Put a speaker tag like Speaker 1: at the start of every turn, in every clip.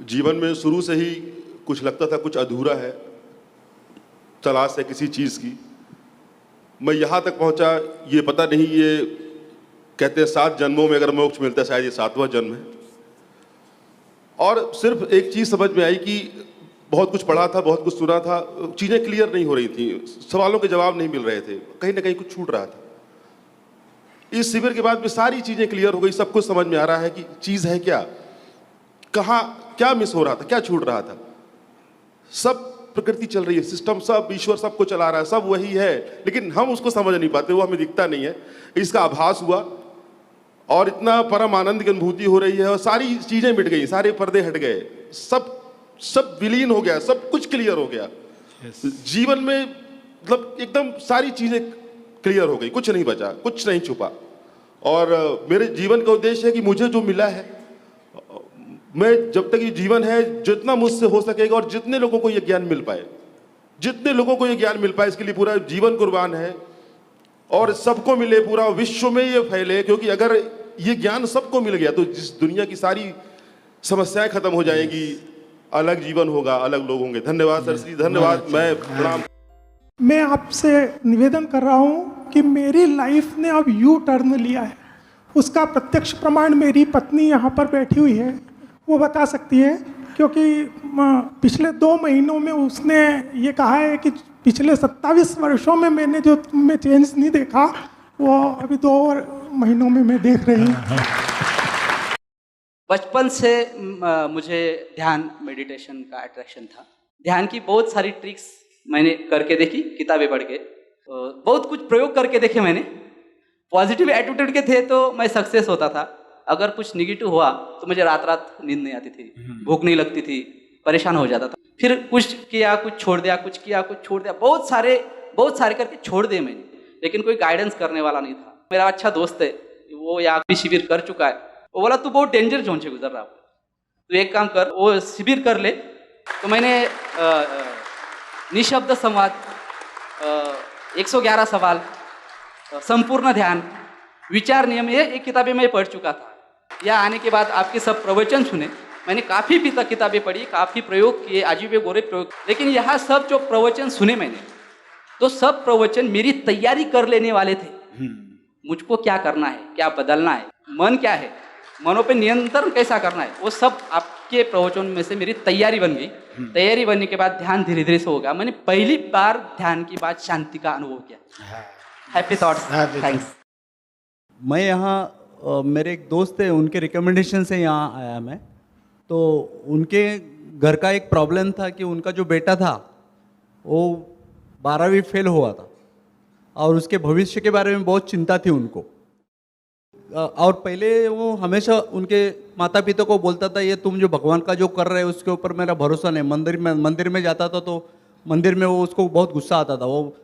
Speaker 1: जीवन में शुरू से ही कुछ लगता था कुछ अधूरा है, तलाश है किसी चीज़ की। मैं यहाँ तक पहुँचा, ये पता नहीं, ये कहते हैं 7 जन्मों में अगर मोक्ष मिलता है, शायद ये 7वां जन्म है। और सिर्फ एक चीज़ समझ में आई कि बहुत कुछ पढ़ा था, बहुत कुछ सुना था, चीज़ें क्लियर नहीं हो रही थी, सवालों के जवाब नहीं मिल रहे थे, कहीं ना कहीं कुछ छूट रहा था। इस शिविर के बाद में सारी चीज़ें क्लियर हो गई, सब कुछ समझ में आ रहा है कि चीज़ है क्या, कहाँ क्या मिस हो रहा था, क्या छूट रहा था। सब प्रकृति चल रही है, सिस्टम सब, ईश्वर सबको चला रहा है, सब वही है, लेकिन हम उसको समझ नहीं पाते, वो हमें दिखता नहीं है। इसका आभास हुआ और इतना परम आनंद की अनुभूति हो रही है और सारी चीज़ें मिट गई, सारे पर्दे हट गए, सब विलीन हो गया, सब कुछ क्लियर हो गया। जीवन में मतलब एकदम सारी चीज़ें क्लियर हो गई, कुछ नहीं बचा, कुछ नहीं छुपा। और मेरे जीवन का उद्देश्य है कि मुझे जो मिला है, मैं जब तक ये जीवन है, जितना मुझसे हो सकेगा और जितने लोगों को ये ज्ञान मिल पाए, जितने लोगों को ये ज्ञान मिल पाए, इसके लिए पूरा जीवन कुर्बान है। और सबको मिले, पूरा विश्व में ये फैले, क्योंकि अगर ये ज्ञान सबको मिल गया तो जिस दुनिया की सारी समस्याएं खत्म हो जाएंगी, अलग जीवन होगा, अलग लोग होंगे। धन्यवाद सर श्री, धन्यवाद। मैं प्रणाम।
Speaker 2: मैं आपसे निवेदन कर रहा हूँ कि मेरी लाइफ ने अब यू टर्न लिया है। उसका प्रत्यक्ष प्रमाण मेरी पत्नी यहाँ पर बैठी हुई है, वो बता सकती है, क्योंकि पिछले 2 महीनों में उसने ये कहा है कि पिछले 27 वर्षों में मैंने जो में चेंज नहीं देखा, वो अभी 2 महीनों में मैं देख रही हूँ।
Speaker 3: बचपन से मुझे ध्यान मेडिटेशन का अट्रैक्शन था। ध्यान की बहुत सारी ट्रिक्स मैंने करके देखी, किताबें पढ़ के, बहुत कुछ प्रयोग करके देखे मैंने। पॉजिटिव एटीट्यूड के थे तो मैं सक्सेस होता था, अगर कुछ निगेटिव हुआ तो मुझे रात रात नींद नहीं आती थी, भूख नहीं लगती थी, परेशान हो जाता था। फिर कुछ किया, कुछ छोड़ दिया, कुछ किया, कुछ छोड़ दिया, बहुत सारे करके छोड़ दिए मैंने, लेकिन कोई गाइडेंस करने वाला नहीं था। मेरा अच्छा दोस्त है, वो यहाँ भी शिविर कर चुका है, वो बोला तू बहुत डेंजर जोन से गुजर रहा है, तो एक काम कर, वो शिविर कर ले। तो मैंने निशब्द संवाद, 111 सवाल, संपूर्ण ध्यान, विचार नियम, ये एक किताबें मैं पढ़ चुका था। यहाँ आने के बाद आपके सब प्रवचन सुने, मैंने काफ़ी किताबें पढ़ी, काफ़ी प्रयोग किए, अजीब गोरे प्रयोग, लेकिन यहाँ सब जो प्रवचन सुने मैंने, तो सब प्रवचन मेरी तैयारी कर लेने वाले थे। मुझको क्या करना है, क्या बदलना है, मन क्या है, मनों पे नियंत्रण कैसा करना है, वो सब आपके प्रवचन में से मेरी तैयारी बन गई। तैयारी बनने के बाद ध्यान धीरे धीरे से हो गया। मैंने पहली बार ध्यान की बात शांति का अनुभव किया। Happy thoughts, thanks.
Speaker 4: मैं यहाँ मेरे एक दोस्त है, उनके रिकमेंडेशन से यहाँ आया मैं। तो उनके घर का एक प्रॉब्लम था कि उनका जो बेटा था वो 12वीं फेल हुआ था और उसके भविष्य के बारे में बहुत चिंता थी उनको। और पहले वो हमेशा उनके माता पिता को बोलता था, ये तुम जो भगवान का जो कर रहे हो उसके ऊपर मेरा भरोसा नहीं। मंदिर में जाता था तो मंदिर में वो उसको बहुत गुस्सा आता था, वो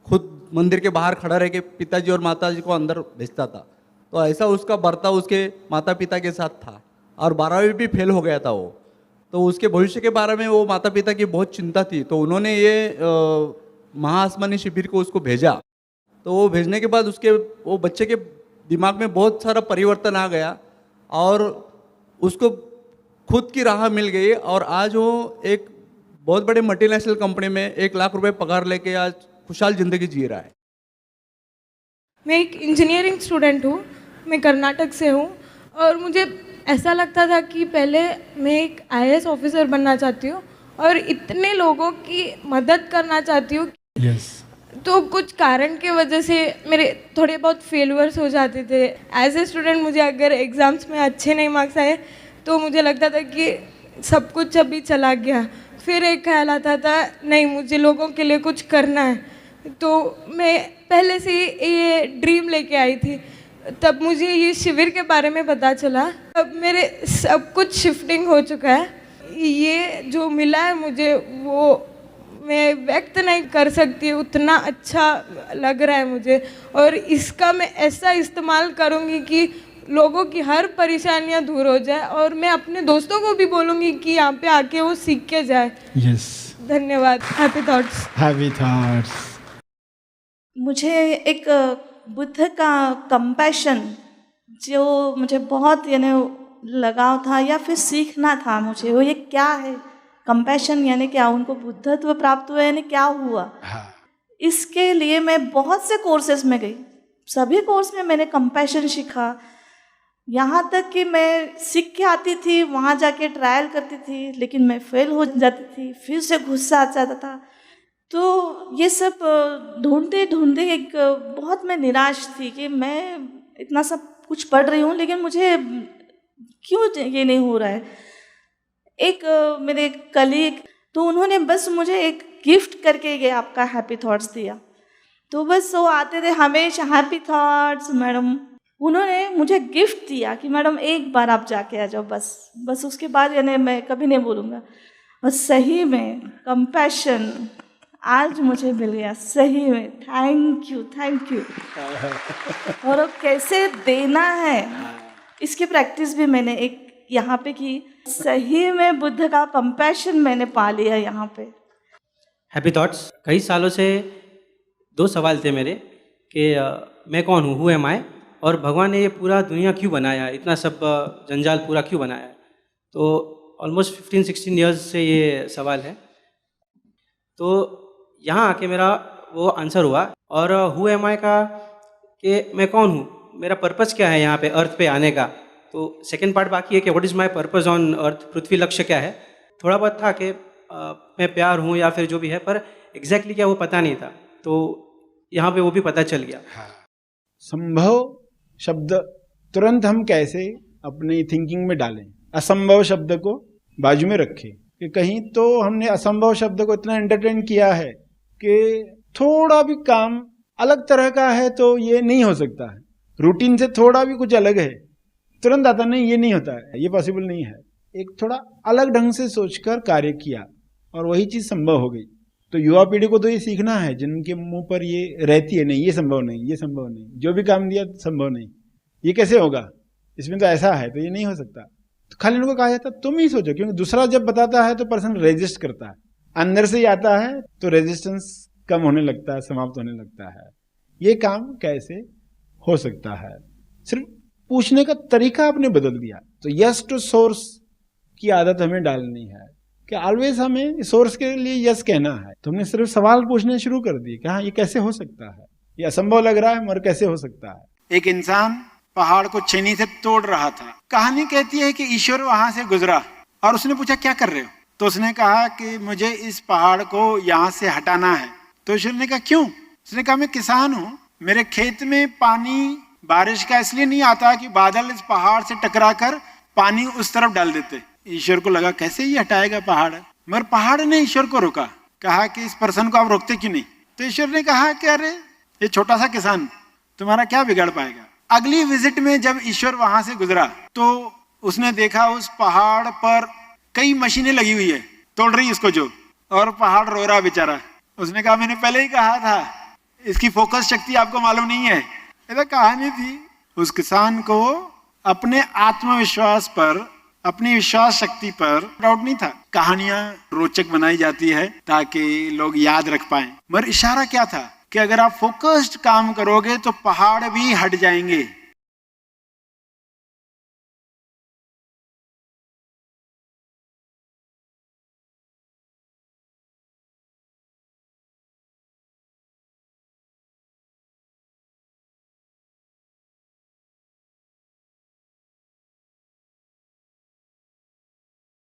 Speaker 4: खुद मंदिर के बाहर खड़ा रह के पिताजी और माताजी को अंदर भेजता था। तो ऐसा उसका बर्ताव उसके माता पिता के साथ था और 12वीं भी फेल हो गया था वो। तो उसके भविष्य के बारे में वो माता पिता की बहुत चिंता थी, तो उन्होंने ये महाआसमानी शिविर को उसको भेजा। तो वो भेजने के बाद उसके वो बच्चे के दिमाग में बहुत सारा परिवर्तन आ गया और उसको खुद की राह मिल गई और आज वो एक बहुत बड़े मल्टीनेशनल कंपनी में 1 लाख रुपए पगार लेके आज खुशहाल जिंदगी जी रहा है।
Speaker 5: मैं एक इंजीनियरिंग स्टूडेंट हूँ, मैं कर्नाटक से हूँ और मुझे ऐसा लगता था कि पहले मैं एक IAS ऑफिसर बनना चाहती हूँ और इतने लोगों की मदद करना चाहती हूँ। तो कुछ कारण के वजह से मेरे थोड़े बहुत फेलियर्स हो जाते थे। एज ए स्टूडेंट मुझे अगर एग्ज़ाम्स में अच्छे नहीं मार्क्स आए तो मुझे लगता था कि सब कुछ अभी चला गया। फिर एक ख्याल आता था, नहीं मुझे लोगों के लिए कुछ करना है। तो मैं पहले से ये ड्रीम लेके आई थी। तब मुझे ये शिविर के बारे में पता चला, अब मेरे सब कुछ शिफ्टिंग हो चुका है। ये जो मिला है मुझे, वो मैं व्यक्त नहीं कर सकती, उतना अच्छा लग रहा है मुझे। और इसका मैं ऐसा इस्तेमाल करूँगी कि लोगों की हर परेशानियाँ दूर हो जाए और मैं अपने दोस्तों को भी बोलूँगी कि यहाँ पे आके वो सीख के जाए। धन्यवाद। Happy thoughts.
Speaker 6: Happy thoughts.
Speaker 7: मुझे एक बुद्ध का कंपैशन जो मुझे बहुत लगाव था या फिर सीखना था मुझे, वो ये क्या है कंपैशन, यानी क्या उनको बुद्धत्व प्राप्त हुआ, यानी क्या हुआ। इसके लिए मैं बहुत से कोर्सेज में गई, सभी कोर्स में मैंने कंपैशन सीखा। यहाँ तक कि मैं सीख के आती थी, वहाँ जाके ट्रायल करती थी, लेकिन मैं फेल हो जाती थी, फिर से गुस्सा आ जाता था। तो ये सब ढूंढते ढूंढते एक बहुत मैं निराश थी कि मैं इतना सब कुछ पढ़ रही हूँ लेकिन मुझे क्यों ये नहीं हो रहा है। एक मेरे कलीग, तो उन्होंने बस मुझे एक गिफ्ट करके ये आपका हैप्पी थॉट्स दिया। तो बस वो आते थे हमेशा, हैप्पी थॉट्स मैडम, उन्होंने मुझे गिफ्ट दिया कि मैडम एक बार आप जाके आ जाओ, बस उसके बाद यानी मैं कभी नहीं बोलूँगा। और सही में कंपैशन आज मुझे मिल गया, सही में थैंक यू। और वो कैसे देना है इसकी प्रैक्टिस भी मैंने एक यहाँ पे की। सही में बुद्ध का कंपैशन मैंने पा लिया यहाँ पे।
Speaker 6: हैप्पी थॉट्स, कई सालों से 2 सवाल थे मेरे कि मैं कौन हूँ, हु एम आई, और भगवान ने ये पूरा दुनिया क्यों बनाया, इतना सब जंजाल पूरा क्यों बनाया। तो ऑलमोस्ट 15-16 ईयर्स से ये सवाल है। तो यहाँ आके मेरा वो आंसर हुआ। और हु एम आई का कि मैं कौन हूँ, मेरा पर्पस क्या है यहाँ पे अर्थ पे आने का। तो सेकंड पार्ट बाकी है कि what is my purpose on earth, पृथ्वी लक्ष्य क्या है। थोड़ा बहुत था कि मैं प्यार हूँ या फिर जो भी है, पर एग्जैक्टली क्या वो पता नहीं था। तो यहाँ पे वो भी पता चल गया।
Speaker 8: संभव शब्द तुरंत हम कैसे अपनी थिंकिंग में डालें, असंभव शब्द को बाजू में रखें। कि कहीं तो हमने असंभव शब्द को इतना एंटरटेन किया है कि थोड़ा भी काम अलग तरह का है तो ये नहीं हो सकता है, रूटीन से थोड़ा भी कुछ अलग है तुरंत आता नहीं, ये नहीं होता है, ये पॉसिबल नहीं है। एक थोड़ा अलग ढंग से सोचकर कार्य किया और वही चीज संभव हो गई। तो युवा पीढ़ी को तो ये सीखना है, जिनके मुंह पर ये रहती है नहीं, ये संभव नहीं, ये संभव नहीं, जो भी काम दिया संभव नहीं, ये कैसे होगा, इसमें तो ऐसा है, तो ये नहीं हो सकता। तो खाली उनको कहा जाता तुम ही सोचो, क्योंकि दूसरा जब बताता है तो पर्सन रेजिस्ट करता है, अंदर से ही आता है तो रेजिस्टेंस कम होने लगता है, समाप्त होने लगता है। ये काम कैसे हो सकता है, सिर्फ पूछने का तरीका आपने बदल दिया। तो यस टू सोर्स की आदत हमें डालनी है कि ऑलवेज हमें सोर्स के लिए यस कहना है। तो हमने सिर्फ सवाल पूछने शुरू कर दिए कि हाँ ये कैसे हो सकता है, ये असंभव लग रहा है मगर कैसे हो सकता है।
Speaker 9: एक इंसान पहाड़ को छेनी से तोड़ रहा था। कहानी कहती है कि ईश्वर वहां से गुजरा और उसने पूछा क्या कर रहे हो, तो उसने कहा कि मुझे इस पहाड़ को यहाँ से हटाना है। तो ईश्वर ने कहा क्यों? उसने कहा मैं किसान हूँ, मेरे खेत में पानी बारिश का इसलिए नहीं आता कि बादल इस पहाड़ से टकरा कर पानी उस तरफ डाल देते। ईश्वर को लगा कैसे ये हटाएगा पहाड़, मगर पहाड़ ने ईश्वर को रोका, कहा कि इस पर्सन को आप रोकते क्यों नहीं। तो ईश्वर ने कहा कि अरे ये छोटा सा किसान तुम्हारा क्या बिगाड़ पाएगा। अगली विजिट में जब ईश्वर वहां से गुजरा तो उसने देखा उस पहाड़ पर कई मशीनें लगी हुई है, तोड़ रही इसको जो, और पहाड़ रो रहा बेचारा। उसने कहा मैंने पहले ही कहा था इसकी फोकस शक्ति आपको मालूम नहीं है। ऐसा कहानी थी। उस किसान को अपने आत्मविश्वास पर, अपनी विश्वास शक्ति पर डाउट नहीं था। कहानियां रोचक बनाई जाती है ताकि लोग याद रख पाएं, मगर इशारा क्या था कि अगर आप फोकस्ड काम करोगे तो पहाड़ भी हट जाएंगे।